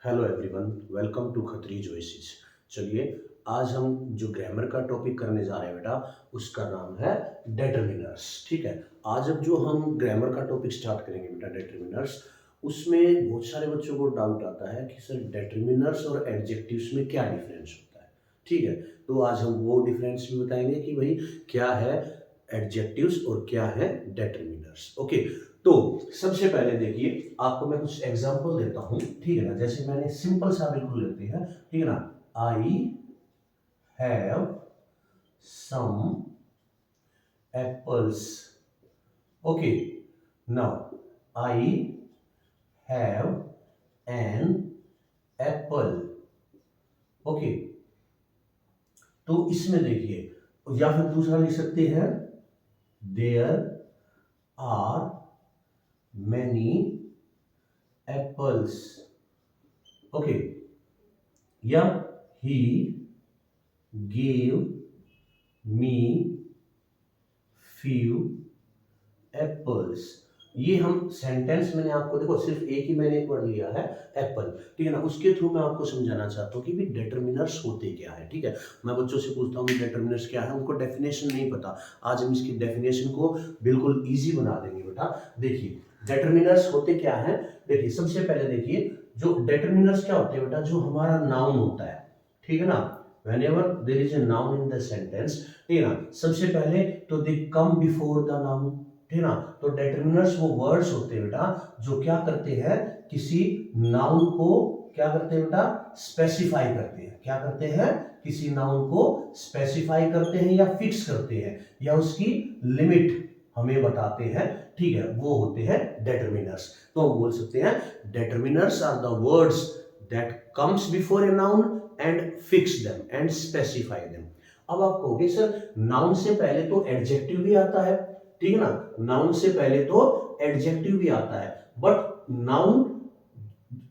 Hello everyone, welcome to Khatri voices. चलिए, आज हम जो ग्रामर का टॉपिक करने जा रहे हैं बेटा, उसका नाम है डेटर्मिनर्स। ठीक है। आज अब जो हम ग्रामर का टॉपिक स्टार्ट करेंगे बेटा, डेटर्मिनर्स, उसमें बहुत सारे बच्चों को डाउट आता है कि सर डेटर्मिनर्स और एडजेक्टिव्स में क्या डिफरेंस होता है। ठीक है, तो आज हम वो डिफरेंस भी बताएंगे कि भाई क्या है एडजेक्टिव्स और क्या है डेटर्मिनर्स। ओके, तो सबसे पहले देखिए, आपको मैं कुछ एग्जांपल देता हूं। ठीक है ना, जैसे मैंने सिंपल सा बिल्कुल लेते हैं। ठीक है ना, I have some apples. Okay, now I have an apple. Okay, तो इसमें देखिए, या फिर दूसरा लिख सकते हैं, there are many apples. Okay, या ही gave me few apples। ये हम सेंटेंस, मैंने आपको देखो सिर्फ एक ही मैंने एक वर्ड लिया है, एप्पल। ठीक है ना, उसके थ्रू मैं आपको समझाना चाहता हूँ कि भी डेटर्मिनर्स होते क्या है। ठीक है, मैं बच्चों से पूछता हूँ कि डेटर्मिनर्स क्या है, उनको डेफिनेशन नहीं पता। आज हम इसकी डेफिनेशन को बिल्कुल ईजी बना देंगे बेटा। देखिए, डेटर्मिनर्स होते क्या है। देखिए, सबसे पहले देखिए, जो डेटर्मिनर्स क्या होते हैं बेटा, जो हमारा नाउन होता है। ठीक है ना, whenever there is a noun in the sentence, ठीक है ना, सबसे पहले तो they come before the noun। ठीक है ना, तो डेटर्मिनर्स वो वर्ड्स होते हैं बेटा जो क्या करते हैं, किसी नाउन को क्या करते हैं बेटा, स्पेसिफाई करते हैं। क्या करते हैं, किसी नाउन को स्पेसिफाई करते हैं या फिक्स करते हैं या उसकी लिमिट हमें बताते हैं। ठीक है, वो होते हैं डेटर्मिनर्स। तो हम बोल सकते हैं determiners are the words that comes before a noun and fix them and specify them. अब आप कहोगे सर नाउन से पहले तो एडजेक्टिव भी आता है। ठीक है ना, नाउन से पहले तो एडजेक्टिव भी आता है, but noun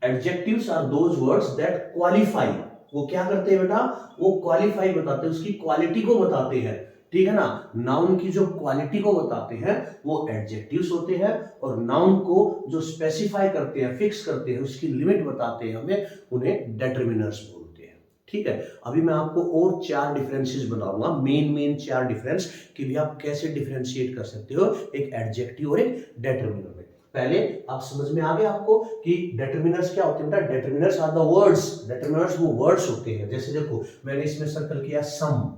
adjectives are those words that qualify. वो क्या करते हैं बेटा, वो क्वालिफाई बताते हैं, उसकी क्वालिटी को बताते हैं। ठीक है ना, नाउन की जो क्वालिटी को बताते हैं वो एडजेक्टिव्स होते हैं, और नाउन को जो स्पेसिफाई करते हैं, फिक्स करते हैं, उसकी लिमिट बताते हैं हमें, उन्हें डेटर्मिनर्स बोलते हैं। ठीक है, अभी मैं आपको और चार डिफरेंसेस बताऊंगा, मेन चार डिफरेंस, कि भी आप कैसे डिफरेंशिएट कर सकते हो एक एडजेक्टिव और एक डेटर्मिनर में। पहले आप समझ में आ गया आपको कि डेटर्मिनर्स क्या होते हैं बेटा। डेटर्मिनर्स आर द वर्ड्स, डेटर्मिनर्स वो वर्ड्स होते हैं। जैसे देखो, मैंने इसमें सर्कल किया सम,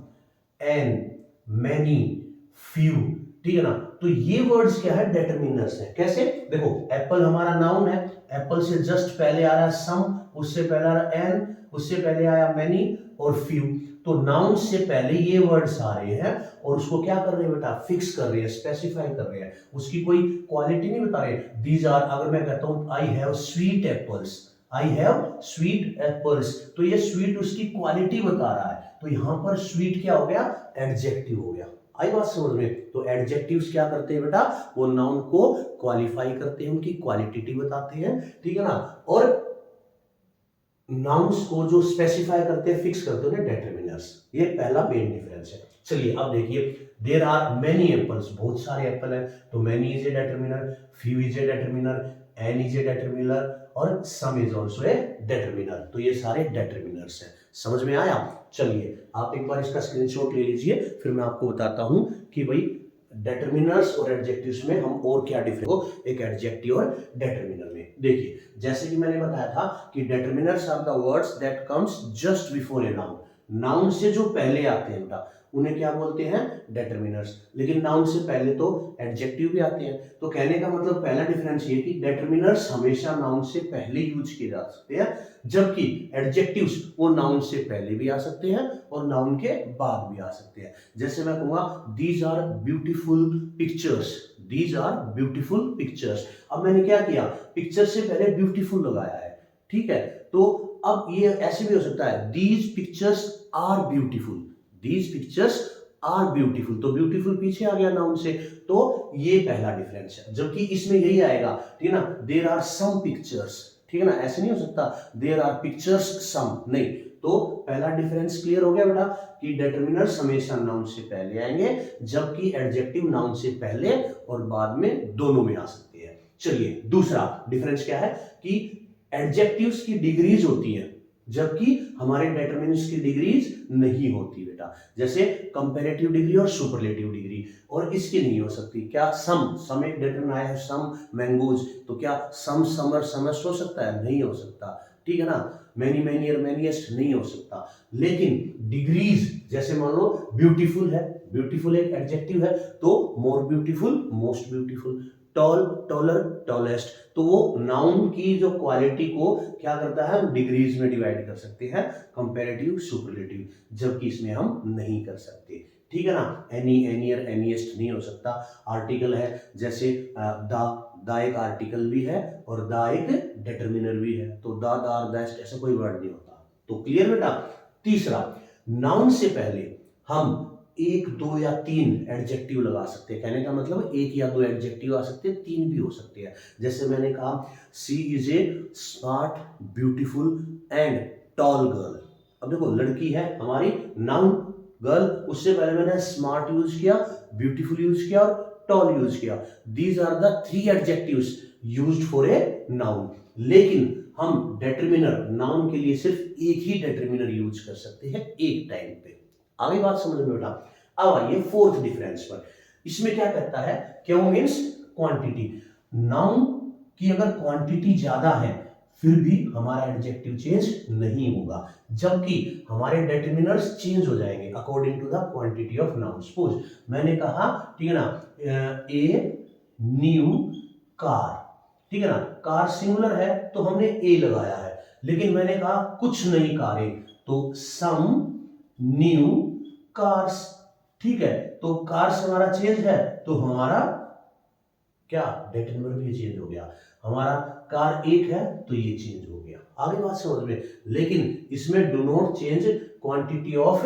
एन, मैनी, फ्यू। ठीक है ना, तो ये वर्ड्स क्या है, डेटर्मिनर्स है। कैसे, देखो एप्पल हमारा नाउन है, एप्पल से जस्ट पहले आ रहा है सम, उससे पहले आ रहा है एन, उससे पहले आया मैनी और फ्यू। तो नाउन से पहले ये वर्ड्स आ रहे हैं और उसको क्या कर रहे हैं बेटा, फिक्स कर रहे हैं, स्पेसिफाई कर रहे हैं, उसकी कोई क्वालिटी नहीं बता रहे। दीज आर, अगर मैं कहता हूं I have sweet apples, I have sweet apples, तो ये स्वीट उसकी क्वालिटी बता रहा है। तो यहां पर स्वीट क्या हो गया, एडजेक्टिव हो गया। आई बात समझ में। तो एडजेक्टिव्स क्या करते हैं बेटा, वो नाउन को क्वालिफाई करते हैं, उनकी क्वालिटी बताते हैं। ठीक है ना, और नाउन्स को जो स्पेसिफाई करते हैं, फिक्स करते हैं, डेटर्मिनर्स। ये पहला मेन डिफरेंस है। चलिए अब देखिए, देयर आर मेनी एप्पल्स, बहुत सारे एप्पल हैं, तो many is a determiner, few is a determiner, an is a determiner, और सम इज आल्सो ए डेटर्मिनर। तो ये सारे डेटर्मिनर्स हैं। समझ में आया। चलिए आप एक बार इसका स्क्रीनशॉट ले लीजिए, फिर मैं आपको बताता हूं कि भाई डेटर्मिनर्स और एडजेक्टिव्स में हम और क्या डिफरेंस हो एक एडजेक्टिव और डेटर्मिनर में। देखिए, जैसे कि मैंने बताया था कि determiners are the words that comes just before a noun. Noun से जो पहले आते हैं बेटा, उन्हें क्या बोलते हैं, डेटर्मिनर्स। लेकिन नाउन से पहले तो एडजेक्टिव भी आते हैं। तो कहने का मतलब पहला डिफरेंस ये कि डेटर्मिनर्स हमेशा नाउन से पहले यूज किए जा सकते हैं, जबकि एडजेक्टिव्स वो नाउन से पहले भी आ सकते हैं और नाउन के बाद भी आ सकते हैं। जैसे मैं कहूंगा these are beautiful pictures, these are beautiful pictures. अब मैंने क्या किया, पिक्चर से पहले ब्यूटीफुल लगाया है। ठीक है, तो अब ये ऐसे भी हो सकता है, these pictures are beautiful, these pictures are beautiful, तो ब्यूटीफुल पीछे आ गया नाउन से। तो ये पहला डिफरेंस है, जबकि इसमें यही आएगा। ठीक है ना, देयर आर सम पिक्चर्स। ठीक है ना, ऐसे नहीं हो सकता देयर आर पिक्चर्स सम, नहीं। तो पहला डिफरेंस क्लियर हो गया बेटा कि डेटर्मिनर्स हमेशा नाउन से पहले आएंगे, जबकि एडजेक्टिव नाउन से पहले और बाद में दोनों में आ सकते हैं। चलिए दूसरा डिफरेंस क्या है कि एडजेक्टिव्स की डिग्रीज होती हैं, जबकि हमारे डेटरमिनर्स की डिग्रीज नहीं होती बेटा। जैसे कंपैरेटिव डिग्री और सुपरलेटिव डिग्री, और इसकी नहीं हो सकती। क्या सम एक डेटरमिनर आया है, सम मैंगोज, तो क्या सम समर समस्ट हो सकता है? नहीं हो सकता, ठीक है ना। मैनी मैनियर मैनीएस्ट नहीं हो सकता। लेकिन डिग्रीज, जैसे मान लो ब्यूटीफुल है, ब्यूटीफुल एक एडजेक्टिव है, तो more beautiful, most beautiful, tall, taller, tallest, तो वो नाउन की जो क्वालिटी को क्या करता है, डिग्रीज में डिवाइड कर सकते हैं, कंपैरेटिव, सुपरलेटिव, जबकि इसमें हम नहीं कर सकते, ठीक है ना। एनी, एनियर, एनीएस्ट नहीं हो सकता। आर्टिकल है, जैसे द एक आर्टिकल भी है और द एक डिटरमिनर भी है, तो द, दैट ऐसा कोई वर्ड नहीं होता। तो क्लियर बेटा। तीसरा, नाउन से पहले हम एक, दो या तीन एडजेक्टिव लगा सकते हैं। कहने का मतलब एक या दो एडजेक्टिव आ सकते हैं, तीन भी हो सकते हैं। जैसे मैंने कहा she is a smart, beautiful and tall girl. अब देखो लड़की है हमारी नाउन, गर्ल, उससे पहले मैंने स्मार्ट यूज किया, ब्यूटीफुल यूज किया और टॉल यूज किया। These are the three adjectives used for a noun. लेकिन हम डेटरमिनर, नाउन के लिए सिर्फ एक ही डेटरमिनर यूज कर सकते हैं एक टाइम पे। आगे बात समझ में बेटा। अब आइए फोर्थ डिफरेंस पर। इसमें क्या कहता है, क्यों मीन्स क्वांटिटी। नाउन की अगर क्वांटिटी ज्यादा है फिर भी हमारा एडजेक्टिव चेंज नहीं होगा, जबकि हमारे डेटरमिनर्स चेंज हो जाएंगे according to the quantity of noun. Suppose मैंने कहा, ठीक है ना, ए न्यू कार, ठीक है ना, कार सिंगुलर है तो हमने ए लगाया है। लेकिन मैंने कहा कुछ नई कारें, तो सम न्यू कार्स, ठीक है। तो कार्स हमारा चेंज है, तो हमारा क्या डेटरमिनर भी चेंज हो गया। हमारा कार एक है तो ये चेंज हो गया। आगे बात समझ में। लेकिन इसमें do not change quantity of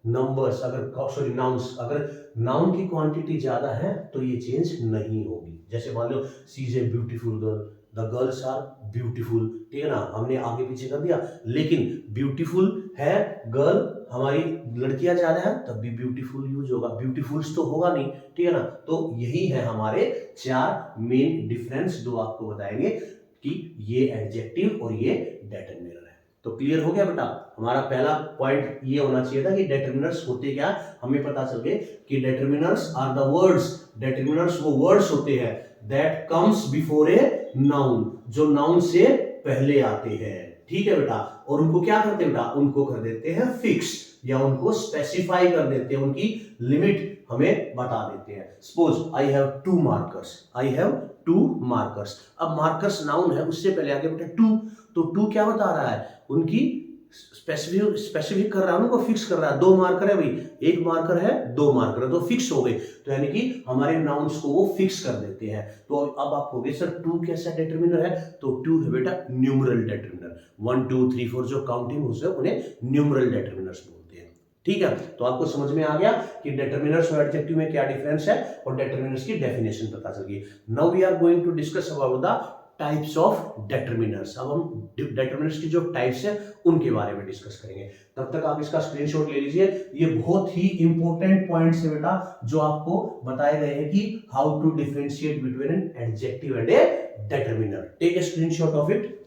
numbers, अगर सॉरी नाउन्स, अगर नाउन की क्वांटिटी ज्यादा है तो ये चेंज नहीं होगी। जैसे मान लो she is a beautiful girl, the girls are beautiful, ठीक है ना, हमने आगे पीछे कर दिया। लेकिन ब्यूटीफुल है गर्ल, हमारी लड़कियां ज्यादा है, तब भी ब्यूटीफुल यूज होगा, ब्यूटीफुल्स तो होगा नहीं, ठीक है ना। तो यही है हमारे चार मेन डिफरेंस जो आपको बताएंगे कि ये एडजेक्टिव और ये डेटरमिनर है। तो क्लियर हो गया बेटा। हमारा पहला पॉइंट ये होना चाहिए था कि डेटरमिनर्स होते क्या, हमें पता चल गए कि डेटरमिनर्स आर द वर्ड्स, डेटरमिनर्स वो वर्ड्स होते हैं that comes before a noun, जो नाउन से पहले आते हैं, ठीक है बेटा। और उनको क्या करते हैं बेटा, उनको कर देते हैं फिक्स, या उनको स्पेसिफाई कर देते हैं, उनकी लिमिट हमें बता देते हैं। Suppose I have two markers, I have two markers. अब मार्कर्स नाउन है, उससे पहले आगे बेटा टू, तो टू क्या बता रहा है, उनकी स्पेसिफिक कर रहा है, उनको फिक्स कर रहा है। दो मार्कर है भाई, एक मार्कर है, दो मार्कर है, तो फिक्स हो गए। तो यानी कि हमारे नाउन्स को वो फिक्स कर देते हैं। तो अब आप हो गए सर टू कैसा डेटरमिनर है, तो टू है बेटा न्यूमरल डेटरमिनर। 1 2 3 4 जो काउंटिंग हो सकते उन्हें न्यूमरल डेटरमिनर्स बोलते हैं, ठीक है। तो आपको समझ में आ गया कि डेटरमिनर्स और एडजेक्टिव में क्या डिफरेंस है, और डेटरमिनर्स की डेफिनेशन पता चल गई। Now we are going to discuss about the types of determiners. अब हम डेटरमिनर्स की जो टाइप्स है उनके बारे में डिस्कस करेंगे। तब तक आप इसका स्क्रीनशॉट ले लीजिए। ये बहुत ही इंपॉर्टेंट पॉइंट्स है बेटा, जो आपको बताए गए हैं कि how to differentiate between an adjective and a determiner. Take a screenshot of it.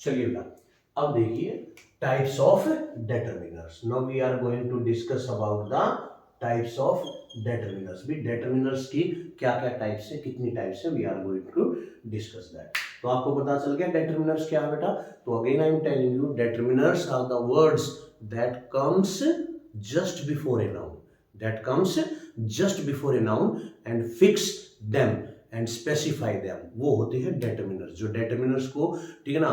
चलिए बेटा अब देखिए types of determiners. Now we are going to discuss about the types of determiners. भी डेटरमिनर्स की क्या क्या टाइप्स है, कितनी टाइप्स है, we are going to discuss that. तो आपको पता चल गया डेटरमिनर्स क्या है बेटा। तो again I am telling you, determiners are the words that comes just before a noun, that comes just before a noun and fix them and specify them, वो होते हैं डेटरमिनर्स। जो डेटरमिनर्स को, ठीक है ना,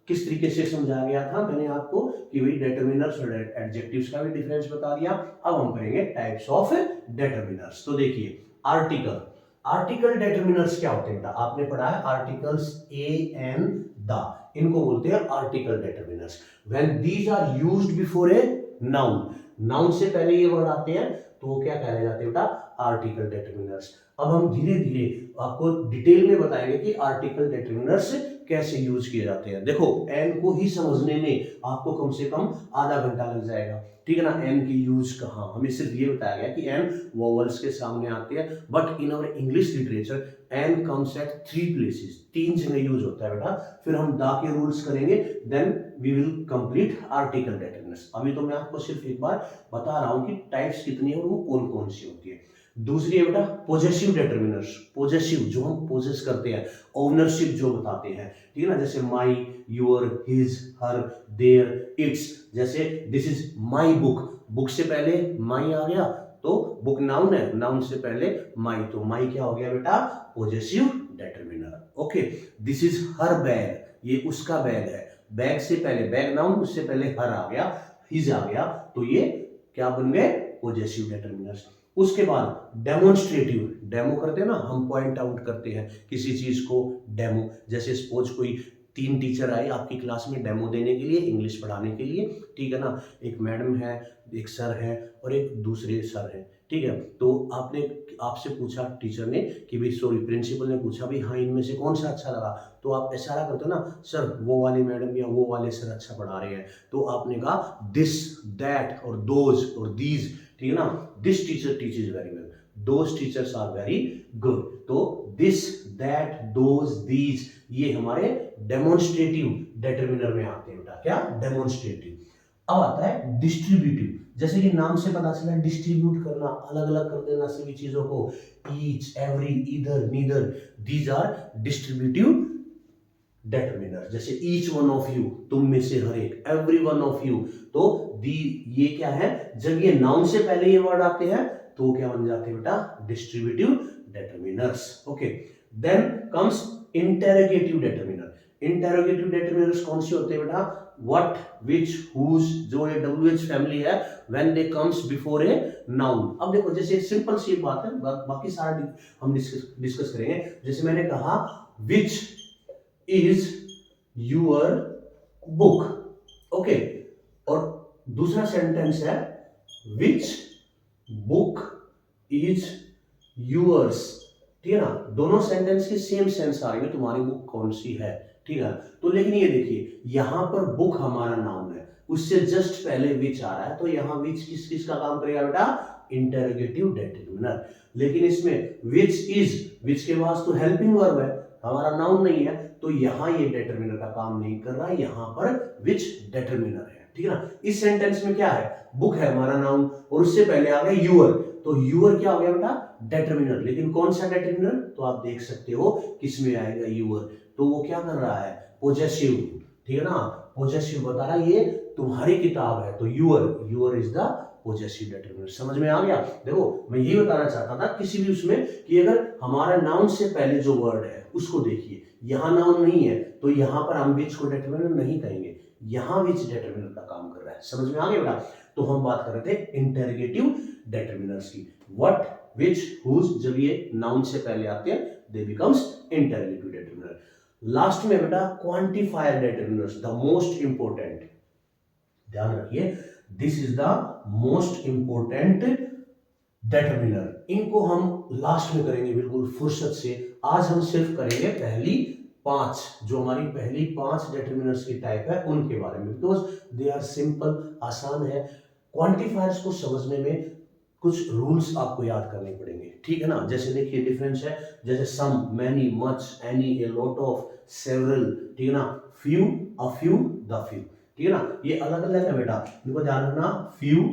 किस तरीके से समझाया गया था मैंने आपको कि भाई डेटरमिनर्स और एडजेक्टिव्स का भी डिफरेंस बता दिया। अब हम करेंगे टाइप्स ऑफ डेटरमिनर्स। तो देखिए आर्टिकल, आर्टिकल डेटरमिनर्स क्या होते हैं बेटा, आपने पढ़ा है आर्टिकल्स ए एन द, इनको बोलते हैं article determiners. When these are used before a noun, noun से पहले ये वर्ड आते हैं तो वो क्या कहलाए जाते हैं बेटा, आर्टिकल डेटरमिनर्स। अब हम धीरे धीरे आपको डिटेल में बताएंगे कि आर्टिकल डेटरमिनर्स कैसे यूज किए जाते हैं। देखो एन को ही समझने में आपको कम से कम आधा घंटा लग जाएगा, ठीक है ना। एन की यूज कहाँ, हमें सिर्फ ये बताया गया कि एन वोवल्स के सामने आती है, but in our English literature an comes at 3 places, 3 जगह यूज होता है बेटा। फिर हम दा के रूल्स करेंगे, then we will complete article determiners. अभी तो मैं आपको सिर्फ एक बार बता रहा हूं कि टाइप्स कितनी है और वो कौन कौन सी होती है। दूसरी है बेटा पोजेसिव डेटरमिनर्स, पोजेसिव जो हम पोजेस करते हैं, ओनरशिप जो बताते हैं, ठीक है ना, जैसे my, your, his, her, their, its. जैसे this is my book, book से पहले माई आ गया तो बुक नाउन है, नाउन से पहले माई, तो माई क्या हो गया बेटा, possessive determiner. Okay, this is her bag, ये उसका बैग है, बैग से पहले बैग नाउन, उससे पहले हर आ गया, हिज आ गया, तो ये क्या बन गए, पोजेसिव डेटरमिनर्स। उसके बाद डेमोन्स्ट्रेटिव, डेमो करते हैं ना हम, पॉइंट आउट करते हैं किसी चीज को, डेमो। जैसे सपोज कोई 3 टीचर आए आपकी क्लास में डेमो देने के लिए, इंग्लिश पढ़ाने के लिए, ठीक है ना, एक मैडम है, एक सर है और एक दूसरे सर है, ठीक है। तो आपने आपसे पूछा टीचर ने कि भाई सॉरी, प्रिंसिपल ने पूछा भाई हाँ इनमें से कौन सा अच्छा लगा, तो आप इशारा करते हो ना, सर वो वाली मैडम या वो वाले सर अच्छा पढ़ा रहे हैं, तो आपने कहा दिस, दैट और दोज और दीज, ठीक है ना। This teacher teaches very well, those teachers are very good, तो दिस, दैट, दोज, दीज ये हमारे डेमोन्स्ट्रेटिव डेटरमिनर में आते हैं बेटा, क्या, डेमोन्स्ट्रेटिव। अब आता है डिस्ट्रीब्यूटिव, जैसे कि नाम से पता चला डिस्ट्रीब्यूट करना, अलग अलग कर देना सभी चीजों को, each, every, either, neither, these are distributive determiner. जैसे ईच वन ऑफ यू, तुम में से हर एक, एवरी वन ऑफ यू, तो दी ये क्या है, जब ये नाउन से पहले ये वर्ड आते हैं तो क्या बन जाते हैं बेटा, distributive determiners. Okay, then comes interrogative determiner. Interrogative determiners कौन से होते हैं बेटा, व्हाट, व्हिच, हुज, जो ये WH फैमिली है, when they comes before a noun. अब देखो जैसे सिंपल सी बात है, बाकी सारा हम डिस्कस करेंगे। जैसे मैंने कहा which is your book, okay, और दूसरा सेंटेंस है विच बुक इज यूअर्स, ठीक है ना। दोनों सेंटेंस के सेम सेंस आ रही है, तुम्हारी बुक कौन सी है, ठीक है। तो लेकिन ये देखिए यहां पर बुक हमारा नाउन है, उससे जस्ट पहले विच आ रहा है, तो यहां विच किस किस का काम करेगा बेटा, इंटेरोगेटिव डेटरमिनर। लेकिन इसमें विच इज, विच के पास तो हेल्पिंग वर्ब है, हमारा नाउन नहीं है, तो यहां ये डेटरमिनर का काम नहीं कर रहा है, यहां पर विच डेटरमिनर है, ठीक है ना। इस सेंटेंस में क्या है, बुक है हमारा नाउन और उससे पहले आ गया यूअर, तो यूअर क्या हो गया बेटा, डेटरमिनर। लेकिन कौन सा डेटरमिनर, तो आप देख सकते हो किसमें आएगा, यूअर, तो वो क्या कर रहा है, पोजेसिव, ठीक है ना, पोजेसिव बता रहा है ये तुम्हारी किताब है, तो यूअर इज द पोजेसिव डेटरमिनर। समझ में आ गया। देखो मैं ये बताना चाहता था किसी भी उसमें कि अगर हमारा नाउन से पहले जो वर्ड है उसको देखिए, यहां नाउन नहीं है तो यहां पर हम विच को डेटरमिनर नहीं कहेंगे, यहां विच डेटरमिनर का काम कर रहा है। समझ में आ गया बेटा। तो हम बात कर रहे थे इंटेरोगेटिव डेटरमिनर्स की, व्हाट, विच, हुज, जब ये नाउन से पहले आते हैं they becomes interrogative determiner. Last में बेटा quantifier determiners, the most important, ध्यान रखिए, this is the most important determiner. इनको हम लास्ट में करेंगे बिल्कुल फुर्सत से। आज हम सिर्फ करेंगे पहली 5, जो हमारी पहली 5 डेटरमिनर्स की टाइप है उनके बारे में, बिकॉज दे आर सिंपल, आसान है। क्वांटिफायर्स को समझने में कुछ रूल्स आपको याद करने पड़ेंगे, ठीक है ना। जैसे देखिए डिफरेंस है, जैसे some, many, much, any, a lot of, several, ठीक है ना, few, a few, the few, ठीक है ना। ये अलग अलग है बेटा, इनको ध्यान रखना, फ्यू,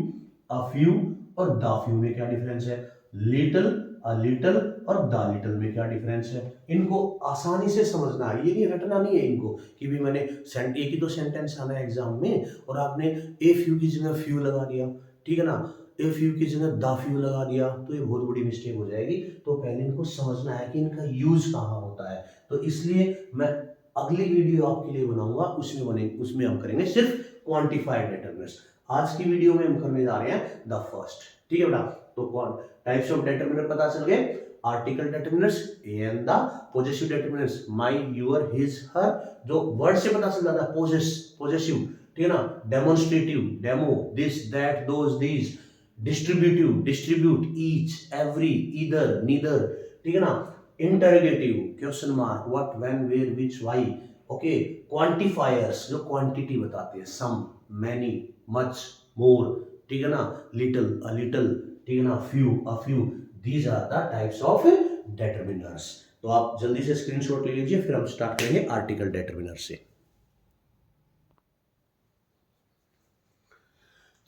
अ फ्यू और द फ्यू में क्या डिफरेंस है, लिटिल, अ लिटिल और द लिटिल में क्या डिफरेंस है। इनको आसानी से समझना है, ये नहीं रटना नहीं है इनको कि भी मैंने एक ही तो सेंटेंस आना है एग्जाम में और आपने ए फ्यू की जगह फ्यू लगा दिया, ठीक है ना, ए फ्यू की जगह द फ्यू लगा दिया, तो ये बहुत बड़ी मिस्टेक हो जाएगी। तो पहले इनको समझना है कि इनका यूज कहाँ होता है। तो इसलिए मैं अगली वीडियो आपके लिए बनाऊंगा, उसमें हम करेंगे सिर्फ क्वांटिफाइड डेटरमिनर्स। आज की वीडियो में हम करने जा रहे हैं द फर्स्ट, ठीक है बेटा। तो टाइप्स ऑफ डेटरमिनर पता चल गए, article determiners a and the, possessive determiners my, your, his, her, जो वर्ड से पता चल जाता है, पोजेसिव, ठीक है ना, demonstrative, demo, this, that, those, these, distributive, distribute, each, every, either, neither, ठीक है ना, interrogative, question mark, what, when, where, which, why, okay, quantifiers जो क्वांटिटी बताते हैं, सम, मैनी, मच, मोर, ठीक है ना, लिटिल, अ लिटिल, ठीक है ना, few, a few, these are the types of determiners. तो आप जल्दी से स्क्रीनशॉट ले लीजिए, फिर हम स्टार्ट करेंगे आर्टिकल डिटरमिनर से।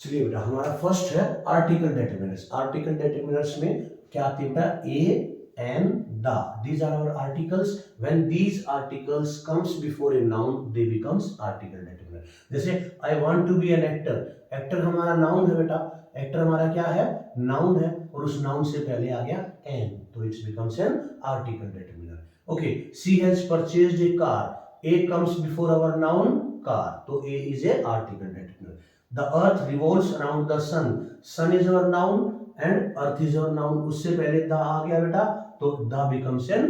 चलिए बेटा, हमारा फर्स्ट है आर्टिकल डिटरमिनर्स। आर्टिकल डिटरमिनर्स में क्या आती है बेटा, ए and the, these are our articles. When these articles comes before a noun, they becomes article determiner. जैसे I want to be an actor, actor हमारा noun है बेटा, actor हमारा क्या है, noun है, और उस noun से पहले आ गया an, तो it becomes an article determiner. Okay, she has purchased a car, a comes before our noun car, तो a is a article determiner. The earth revolves around the sun, sun is our noun and earth is our noun, उससे पहले the आ गया बेटा, तो the becomes an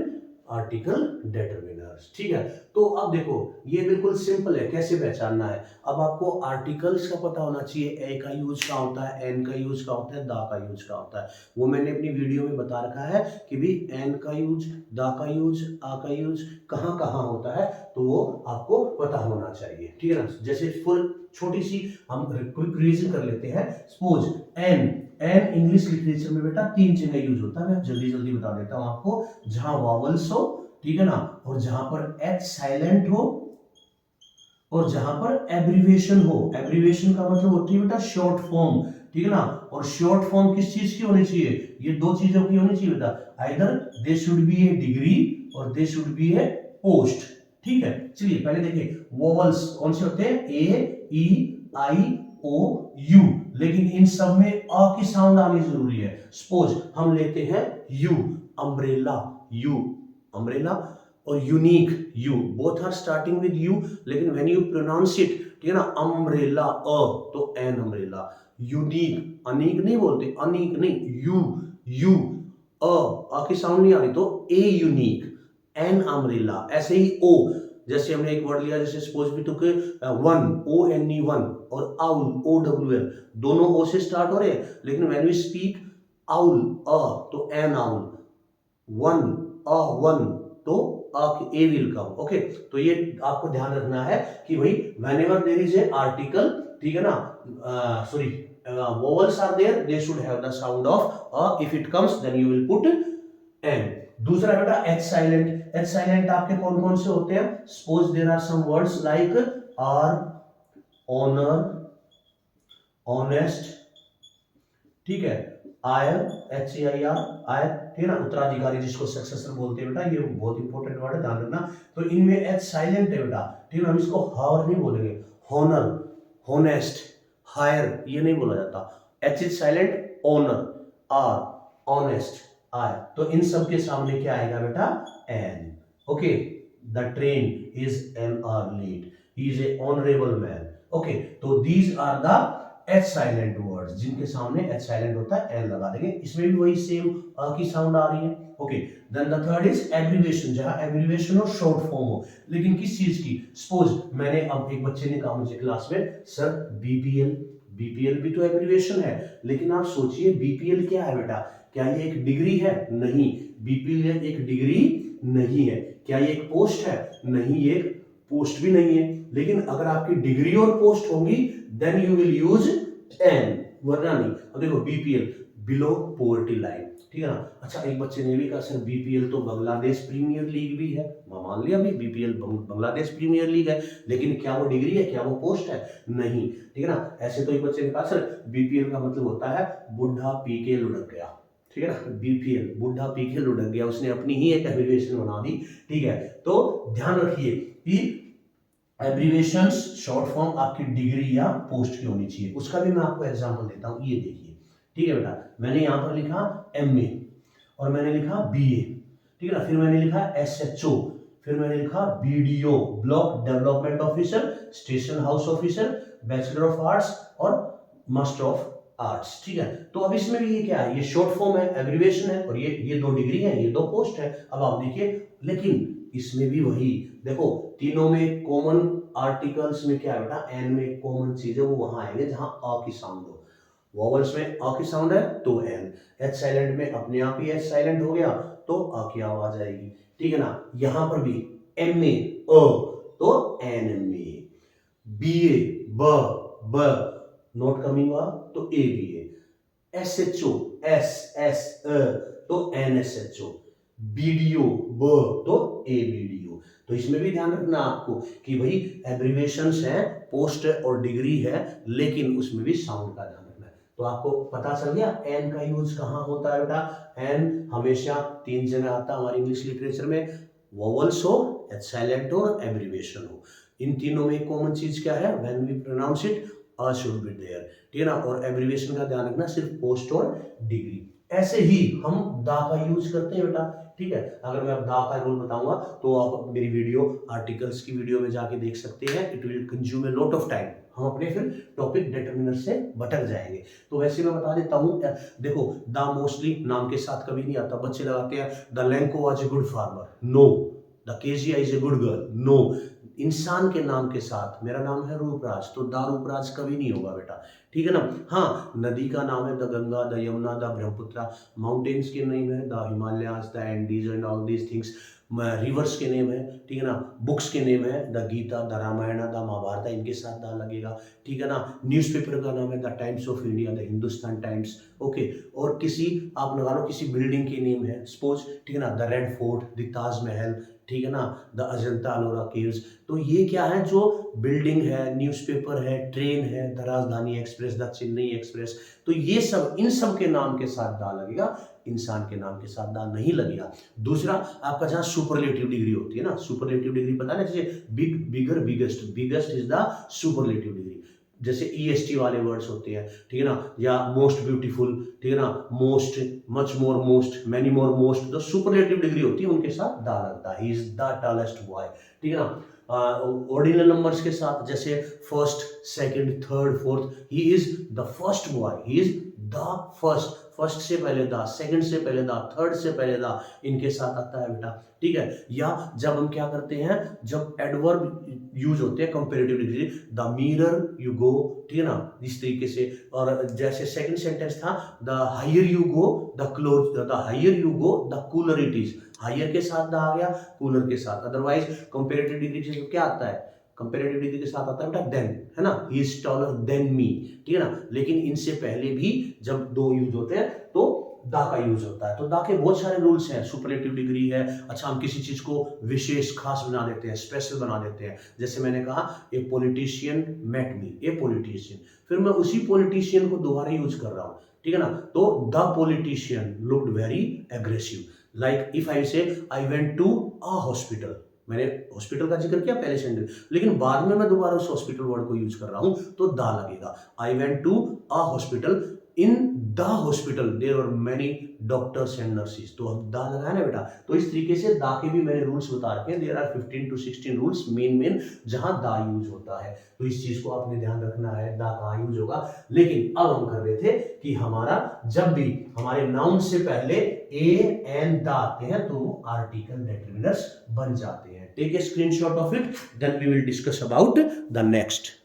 article determiners. ठीक है, तो अब देखो ये बिल्कुल सिंपल है, कैसे पहचानना है। अब आपको आर्टिकल्स का पता होना चाहिए, ए का यूज क्या होता है, एन का यूज क्या होता है, दा का यूज क्या होता है। वो मैंने अपनी वीडियो में बता रखा है कि भी एन का यूज, दा का यूज, आ का यूज कहाँ कहाँ होता है, तो वो आपको पता होना चाहिए। ठीक है ना, जैसे फुल छोटी सी हम क्विक रिवीजन कर लेते हैं। Suppose an, an English literature में बेटा 3 जगह यूज होता है, मैं जल्दी जल्दी बता देता हूं आपको। जहां वॉवल्स हो, ठीक है ना, और जहां पर एच साइलेंट हो, और जहां पर एब्रीविएशन हो। एब्रीविएशन का मतलब होती है बेटा शॉर्ट फॉर्म, ठीक है ना, और शॉर्ट फॉर्म किस चीज की होनी चाहिए, ये दो चीजों की होनी चाहिए बेटा, either they should be a degree और they should be a post. ठीक है, चलिए पहले देखिए वोवल्स कौन से होते हैं, ए, ई, आई, ओ, यू, लेकिन इन सब में अ की साउंड आनी जरूरी है। सपोज हम लेते हैं यू, अम्ब्रेला, यू, अम्ब्रेला, और unique, U, both are starting with U, लेकिन व्हेन यू प्रोनाउंस इट, ठीक है ना, अम्ब्रेला, अ, तो एन अम्ब्रेला। यूनिक, अनीक नहीं बोलते, अनीक नहीं, यू, यू, अ की साउंड नहीं आ रही, तो ए यूनिक, एन अम्ब्रेला। ऐसे ही ओ, जैसे हमने एक वर्ड लिया, जैसे सपोज भी, तो one, O N E one, और आउल, ओ डब्ल्यू एल, दोनों ओ से स्टार्ट हो रहे हैं, लेकिन when we speak owl, a, तो an owl, one, a one, तो ए विल कम। ओके, तो ये आपको ध्यान रखना है कि भाई whenever there is a article, ठीक है ना, sorry, vowels are there, they should have the sound of a, if it comes then you will put n. दूसरा बेटा एच साइलेंट, एच साइलेंट आपके कौन कौन से होते हैं, suppose there are some words like hour, honour, honest, ठीक है, आयर, एच ए आई आर, आयर, ठीक है ना, उत्तराधिकारी जिसको सक्सेसर बोलते हैं बेटा, ये बहुत इंपॉर्टेंट वर्ड है, ध्यान रखना। तो इनमें एच साइलेंट है बेटा, ठीक है, हम इसको हावर नहीं बोलेंगे, हॉनर, होनेस्ट, हायर, ये नहीं बोला जाता, H is silent, honour, hour, honest, heir, तो इन सब के सामने क्या आएगा बेटा, an. Okay, the train is an hour late, he is a honourable man. Okay, तो these are the H silent words, जिनके सामने एच साइलेंट होता है, एन लगा देंगे। इसमें भी वही सेम अ की साउंड आ रही है। Okay, then the third is abbreviation, जहां एब्रीविएशन हो, शॉर्ट फॉर्म हो, लेकिन किस चीज की, सपोज मैंने, अब एक बच्चे ने कहा मुझे क्लास में, सर बीपीएल, बीपीएल भी तो एब्रीविएशन है, लेकिन आप सोचिए बीपीएल क्या है बेटा, क्या ये एक डिग्री है, नहीं, बीपीएल एक डिग्री नहीं है। क्या ये एक पोस्ट है, नहीं, ये एक पोस्ट भी नहीं है। लेकिन अगर आपकी डिग्री और पोस्ट होंगी then you will use an, वरना नहीं। अब देखो बीपीएल, बिलो पॉवर्टी लाइन, ठीक है ना। अच्छा, एक बच्चे ने भी कहा सर बीपीएल तो बांग्लादेश प्रीमियर लीग भी है, मैं मान लिया भाई बीपीएल बांग्लादेश प्रीमियर लीग है, लेकिन क्या वो डिग्री है, क्या वो पोस्ट है, नहीं, ठीक है ना। ऐसे तो एक बच्चे ने कहा सर बीपीएल का मतलब होता है बुढ़ा पी के लुढ़क गया, ठीक है ना, बीपीएल बुढ़ा पी के लुढ़क गया, उसने अपनी ही एक एब्रिविएशन बना दी। ठीक है, तो ध्यान रखिए कि एब्रीविएशंस शॉर्ट फॉर्म आपकी डिग्री या पोस्ट की होनी चाहिए। उसका भी मैं आपको एग्जांपल देता हूं, ये देखिए, ठीक है बेटा, मैंने यहां पर लिखा एमए, और मैंने लिखा बीए, ठीक है ना, फिर मैंने लिखा एसएचओ, फिर मैंने लिखा BDO, block development officer, station house officer, bachelor of arts और मास्टर ऑफ आर्ट्स। ठीक है, तो अब इसमें भी ये क्या है, ये शॉर्ट फॉर्म है, एब्रीविएशन है, और ये दो डिग्री है, ये दो पोस्ट है। अब आप देखिए, लेकिन इसमें भी वही देखो, तीनों में कॉमन आर्टिकल्स में क्या है बेटा, एन में कॉमन चीज है, वो वहां आएंगे जहां अ की साउंड हो। वॉवल्स में अ की साउंड है तो एन, एच साइलेंट में अपने आप ही एच साइलेंट हो गया तो अ की आवाज आएगी, ठीक है ना। यहां पर भी एम में अ, तो एनमे। बीए ब नॉट कमिंग आ तो एबीए। एसएचओ एस तो एनएसएचओ। बीडीओ ब तो एबीडीओ। तो इसमें भी ध्यान रखना आपको कि भाई एब्रिविएशंस हैं, पोस्ट और डिग्री है, लेकिन उसमें भी साउंड का ध्यान रखना है। तो आपको पता चल गया एन का यूज कहाँ होता है बेटा। एन हमेशा 3 जगह आता है हमारे इंग्लिश लिटरेचर में, वोवल्स हो, साइलेंट हो और एब्रिविएशन हो। इन तीनों में कॉमन चीज क्या है, when we pronounce it a should be there, ठीक है ना। और एब्रिविएशन का ध्यान रखना, सिर्फ पोस्ट और डिग्री। ऐसे ही हम दा का यूज करते हैं बेटा, ठीक है। अगर मैं अब दा का रूल बताऊंगा तो आप मेरी वीडियो आर्टिकल्स की वीडियो में जाके देख सकते हैं, it will consume a lot of time. हम अपने फिर टॉपिक डिटरमिनर से भटक जाएंगे। तो वैसे मैं बता देता हूं, देखो दा मोस्टली नाम के साथ कभी नहीं आता। बच्चे लगाते हैं द लैंको was a good farmer, no. The Kezia is a good girl, no. इंसान के नाम के साथ, मेरा नाम है रूपराज, तो दा रूपराज कभी नहीं होगा बेटा, ठीक है ना। हाँ, नदी का नाम है the Ganga, the Yamuna, the Brahmaputra. Mountains के नेम है the Himalayas, the Andes and all these things. Rivers के नेम है, ठीक है ना। बुक्स के नेम है the Gita, the Ramayan, the Mahabharat, इनके साथ दा लगेगा, ठीक है ना। न्यूज़पेपर का नाम है the times of India, the Hindustan times, okay. और किसी आप लगा लो किसी बिल्डिंग के नेम है, सपोज, ठीक है ना, the red fort, the Taj Mahal, ठीक है ना, द अजंता अलोरा केव्स। तो ये क्या है, जो बिल्डिंग है, न्यूज़पेपर है, ट्रेन है, द राजधानी एक्सप्रेस, द चेन्नई एक्सप्रेस, तो ये सब, इन सब के नाम के साथ दा लगेगा, इंसान के नाम के साथ दा नहीं लगेगा। दूसरा, आपका जहां सुपरलेटिव डिग्री होती है ना, सुपरलेटिव डिग्री पता है, जैसे big, bigger, biggest, biggest is the superlative degree. जैसे ईएसटी वाले वर्ड्स होते हैं, ठीक है ना, या मोस्ट ब्यूटीफुल, ठीक है ना, most, much more, most, many more, most, तो सुपरलेटिव डिग्री होती है, उनके साथ दा लगता है। He is the tallest boy, ठीक है ना। ऑर्डिनल नंबर्स के साथ, जैसे first, second, third, fourth, he is the first boy, he is the first. First से पहले दा, सेकंड से पहले दा, थर्ड से पहले दा, इनके साथ आता है बेटा, ठीक है। या जब हम क्या करते हैं, जब एडवर्ब यूज होते हैं comparative degree, the merrier you go, ठीक है ना, इस तरीके से। और जैसे सेकंड सेंटेंस था, the higher you go, the close, the higher you go the cooler it is. Higher के साथ दा आ गया, कूलर के साथ। अदरवाइज कंपैरेटिव डिग्री से क्या आता है, कंपैरेटिव डिग्री के साथ आता है बेटा देन, है ना, he is taller than me, ठीक है ना। लेकिन इनसे पहले भी जब दो यूज होते हैं तो दा का यूज होता है। तो दा के बहुत सारे रूल्स हैं, सुपरलेटिव डिग्री है। अच्छा, हम किसी चीज को विशेष, खास बना देते हैं, स्पेशल बना देते हैं। जैसे मैंने कहा, a politician met me, a politician, फिर मैं उसी पॉलिटिशियन को दोबारा यूज कर रहा हूं, ठीक है ना। तो the politician looked very aggressive, like if I say I went to a hospital, मैंने हॉस्पिटल का जिक्र किया पहले सेंटेंस, लेकिन बाद में मैं दोबारा उस हॉस्पिटल वर्ड को यूज कर रहा हूं, तो दा लगेगा। I went to a hospital, in the hospital there are many doctors and nurses, तो अब दा लगाया ना बेटा। तो इस तरीके से दा के भी मैंने रूल्स बता रखे हैं, देयर आर 15 to 16 रूल्स मेन जहां दा यूज होता है। तो इस चीज को आपने ध्यान रखना है, दा कहां यूज होगा। लेकिन अब हम कर रहे थे कि हमारा जब भी हमारे नाउन से पहले ए एन दा आते हैं तो वो आर्टिकल डिटरमिनर्स बन जाते हैं। Take a screenshot of it, then we will discuss about the next.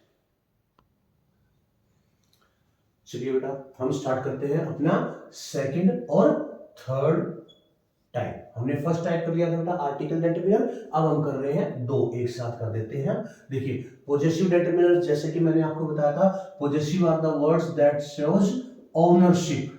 चलिए बेटा, हम स्टार्ट करते हैं अपना सेकंड और थर्ड टाइप। हमने फर्स्ट टाइप कर लिया था बेटा आर्टिकल डिटरमिनर, अब हम कर रहे हैं दो, एक साथ कर देते हैं। देखिए, पॉजेसिव डिटरमिनर, जैसे कि मैंने आपको बताया था, possessive are the words that shows ownership,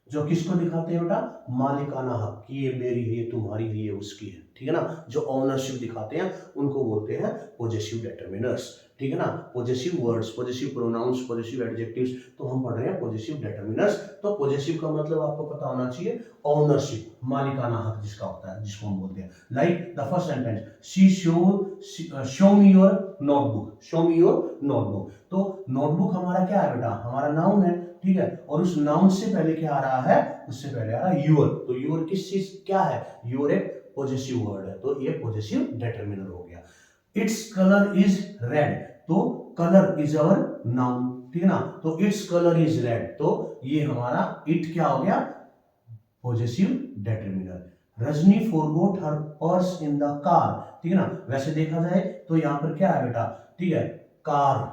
जो किसको दिखाते हैं बेटा, मालिकाना हक, कि ये मेरी है, ये तुम्हारी है, ये उसकी है, ठीक है ना। जो ओनरशिप दिखाते हैं उनको बोलते हैं पॉजेसिव डिटरमिनर्स, ठीक है ना। Possessive words, possessive pronouns, possessive adjectives, तो हम पढ़ रहे हैं पॉजेसिव डिटरमिनर्स। तो पॉजेसिव का मतलब आपको पता होना चाहिए ओनरशिप, मालिकाना हक जिसका होता है, जिसको हम बोलते हैं। Like the first sentence, she show me your notebook, show me your notebook. तो नोटबुक हमारा क्या है बेटा, हमारा नाउन है, ठीक है। और उस नाउन से पहले क्या आ रहा है, उससे पहले आ रहा है यूर। तो यूर किस चीज क्या है, यूर एक पॉजेसिव वर्ड है, तो ये पॉजेसिव डिटरमिनर हो गया। इट्स कलर इज रेड, तो कलर इज अवर नाउन, ठीक है ना। तो इट्स कलर इज रेड, तो ये हमारा इट क्या हो गया, possessive determiner. Rajni forgot her purse in the car, ठीक है ना। वैसे देखा जाए तो यहां पर क्या है बेटा, ठीक है, कार,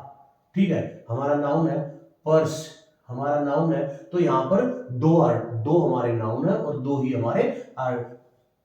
ठीक है, हमारा नाउन है, पर्स हमारा नाउन है, तो यहां पर दो हमारे नाउन है और दो ही हमारे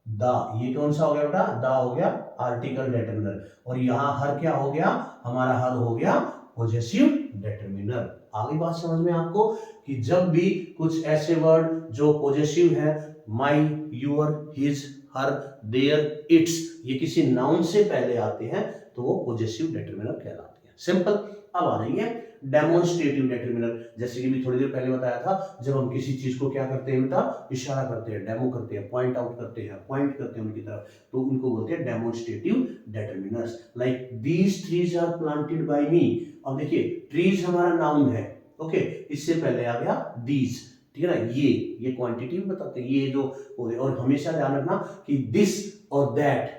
द, ये कौन सा हो गया बेटा, द हो गया आर्टिकल डिटरमिनर, और यहाँ हर क्या हो गया, हमारा हर हो गया पोजेसिव डिटरमिनर। आगे बात समझ में आपको कि जब भी कुछ ऐसे वर्ड जो पोजेसिव है, my, your, his, her, their, its, ये किसी नाउन से पहले आते हैं तो वो पोजेसिव डिटरमिनर कहलाते हैं। सिंपल। अब आ रही है डेमोन्स्ट्रेटिव डिटरमिनर। जैसे कि भी थोड़ी देर पहले बताया था, जब हम किसी चीज को क्या करते हैं बेटा, इशारा करते हैं, डेमो करते हैं, पॉइंट आउट करते हैं, पॉइंट करते हैं उनकी तरफ, तो उनको बोलते हैं demonstrative determiners. Like these trees are planted by me. अब देखिए ट्रीज हमारा नाउन है, ओके, इससे पहले आ गया दीज, ठीक है ना, ये क्वांटिटी भी बताते हैं, ये जो, और हमेशा ध्यान रखना कि दिस और दैट,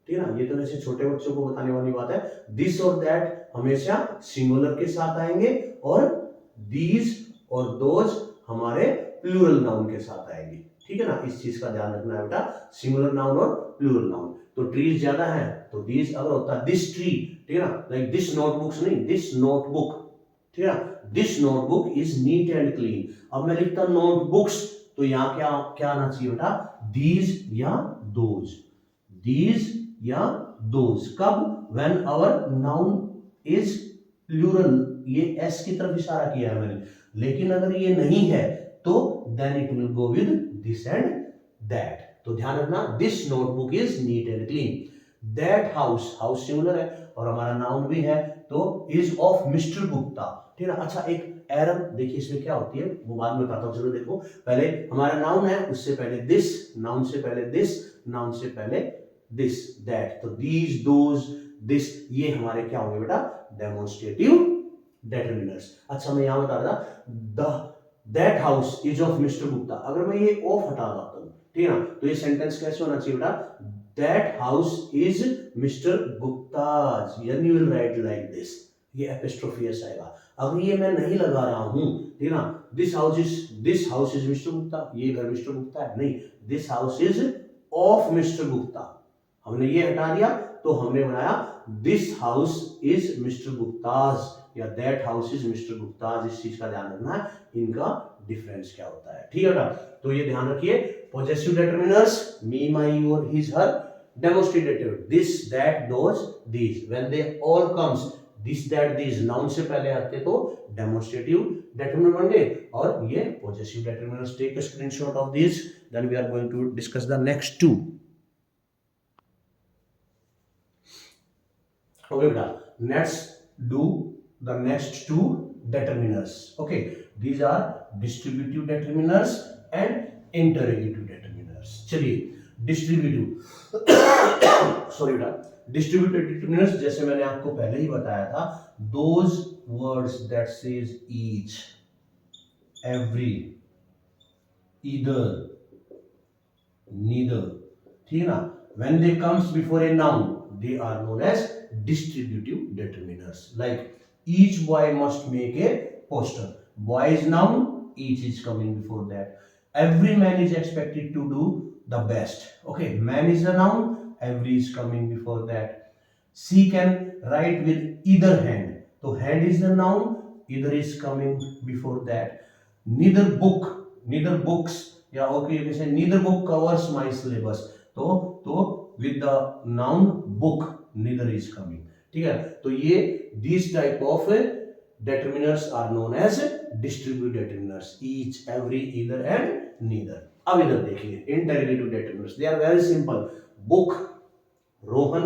ठीक है ना, ये तो वैसे छोटे बच्चों को बताने वाली बात है, दिस और दैट हमेशा सिंगुलर के साथ आएंगे, और दीज और दोज हमारे प्लूरल नाउन के साथ आएंगे, ठीक है ना, इस चीज का ध्यान रखना है बेटा, सिंगुलर नाउन और प्लूरल नाउन। तो ट्रीज ज्यादा है तो दीज, अगर होता है दिस ट्री, ठीक है ना, लाइक दिस नोटबुक्स नहीं, दिस नोटबुक, ठीक है ना, this notebook is neat and clean. अब मैं लिखता नोटबुक्स, तो यहाँ क्या क्या आना चाहिए बेटा, दीज या दोज, दीज या दोज। कब, when our noun is plural, ये एस की तरफ इशारा किया है मैंने, लेकिन अगर ये नहीं है तो then it will go with this and that. तो ध्यान रखना, this notebook is neat and clean. That house, house singular है और हमारा नाउन भी है, तो इज ऑफ मिस्टर गुप्ता, ठीक है ना। अच्छा, एक एरर देखिए इसमें क्या होती है, वो बाद में बताता हूं, चलो देखो, पहले हमारा नाउन है, उससे पहले दिस, नाउन से पहले दिस, नाउन से पहले दिस, दैट, तो दीज, दोज, दिस, ये हमारे क्या होंगे बेटा, डेमोन्स्ट्रेटिव डिटरमिनर्स। अच्छा, मैं यहां बता रहा था, the that house is of mister Gupta, अगर मैं ये ऑफ हटा देता हूं, ठीक है ना, तो ये सेंटेंस कैसे होना चाहिए बेटा, that house is mister Gupta's, यानी you will write like this, ये एपिस्ट्रोफी एस आएगा। अगर ये मैं नहीं लगा रहा हूं, ठीक है ना, this house is mister Gupta, ये घर मिस्टर गुप्ता है नहीं, this house is of mister Gupta, हमने ये हटा दिया तो हमने बनाया this house is mister Gupta's या that house is mister Gupta's. इस चीज का ध्यान रखना है, इनका डिफरेंस क्या होता है, ठीक है ना। तो ये ध्यान रखिए, possessive determiners me, my, your, his, her, demonstrative this, that, those, these, when they all comes this, that, these, noun से पहले आते तो डेमोन्स्ट्रेटिव डिटरमिनर बन गए, और ये possessive determiners. Take a screenshot of this, then we are going to discuss the next two. Okay, beta. Let's do the next two determiners. Okay, these are distributive determiners and interrogative determiners. चलिए, distributive sorry बेटा, distributive determiners जैसे मैंने आपको पहले ही बताया था, those words that says each, every, either, neither, ठीक है ना, when they comes before a noun they are known as distributive determiners. Like each boy must make a poster, boy is noun, each is coming before that. Every man is expected to do the best, okay, man is a noun, every is coming before that. She can write with either hand, so hand is the noun, either is coming before that. Neither book, neither books, या okay you can say neither book covers my syllabus, तो with the noun book neither is coming, ठीक है। तो ये these type of determiners are known as distributive determiners, each, every, either and neither. अब इधर देखिए interrogative determiners, they are very simple. book, Rohan,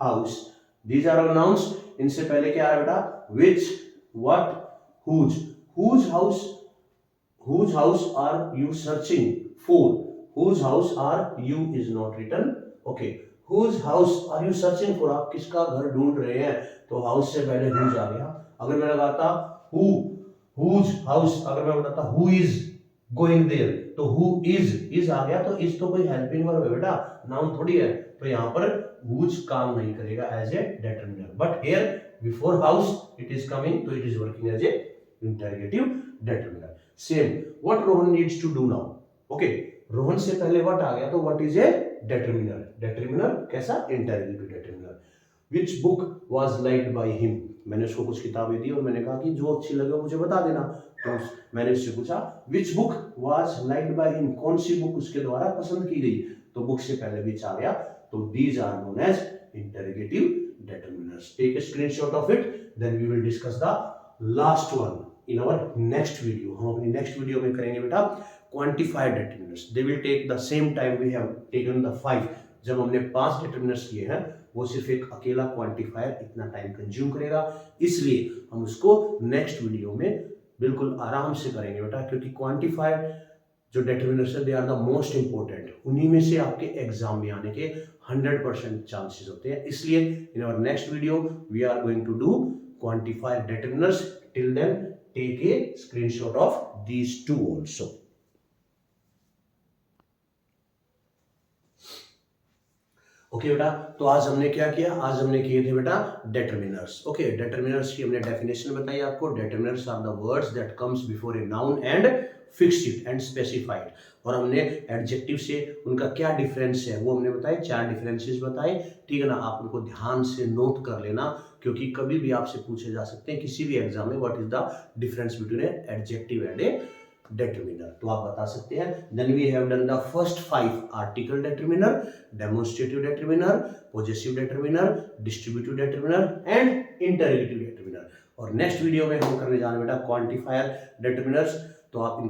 house, these are all nouns. इनसे पहले क्या है बेटा, which, what, whose house are you searching for, whose house are you is not written, okay, whose house are you searching for, आप किसका घर ढूंढ रहे हैं, तो हाउस से पहले whose आ गया। अगर मैं लगाता whose house, अगर मैं बताता who is going there, तो who is आ गया, तो is तो कोई हेल्पिंग वर्ब है बेटा, नाउन थोड़ी है, तो यहाँ पर whose काम नहीं करेगा as a determiner, but here before house it is coming, तो it is working as a interrogative determiner. Same, what Rohan needs to do now, okay, Rohan से पहले व्हाट आ गया, तो what is a determiner, determiner कैसा, interrogative determiner. Which book was liked by him, मैंने उसको कुछ किताबें दी और मैंने कहा कि जो अच्छी लगे मुझे बता देना, तो मैंने उससे पूछा विच book was liked by him, कौन सी बुक उसके द्वारा पसंद की गई, तो बुक से पहले विच आ गया, तो these are known as interrogative determiners. Take a screenshot of it, then we will discuss the last one in our next video। हम अपनी नेक्स्ट वीडियो में करेंगे बेटा quantified determiners. They will take the same time we have taken the 5। जब हमने 5 determiners किए हैं, वो सिर्फ एक अकेला क्वांटिफायर इतना टाइम कंज्यूम करेगा, इसलिए हम उसको नेक्स्ट वीडियो में बिल्कुल आराम से करेंगे बेटा, क्योंकि क्वांटिफायर जो डिटरमिनर्स है they are the most important, उन्हीं में से आपके एग्जाम में आने के 100% चांसेस होते हैं। इसलिए in our next video we are going to do quantifier determiners. Till then take a screenshot of these two also. Okay बेटा, तो आज हमने क्या किया, आज हमने किए थे बेटा डिटरमिनर्स। ओके, डिटरमिनर्स की हमने डेफिनेशन बताई आपको। Determiners are the words that comes before a noun and fixed it and specified. और हमने एडजेक्टिव से उनका क्या डिफरेंस है वो हमने बताए, 4 डिफरेंसेस बताए, ठीक है ना। आप उनको ध्यान से नोट कर लेना, क्योंकि कभी भी आपसे पूछे जा सकते हैं किसी भी एग्जाम में, what is the difference between a adjective and a determiner, तो आप बता सकते हैं। Then we have done the first 5 article determiner, demonstrative determiner, possessive determiner, distributive determiner and interrogative determiner. और नेक्स्ट वीडियो में हम करने जा रहे हैं बेटा क्वांटिफायर डिटरमिनर्स। तो आप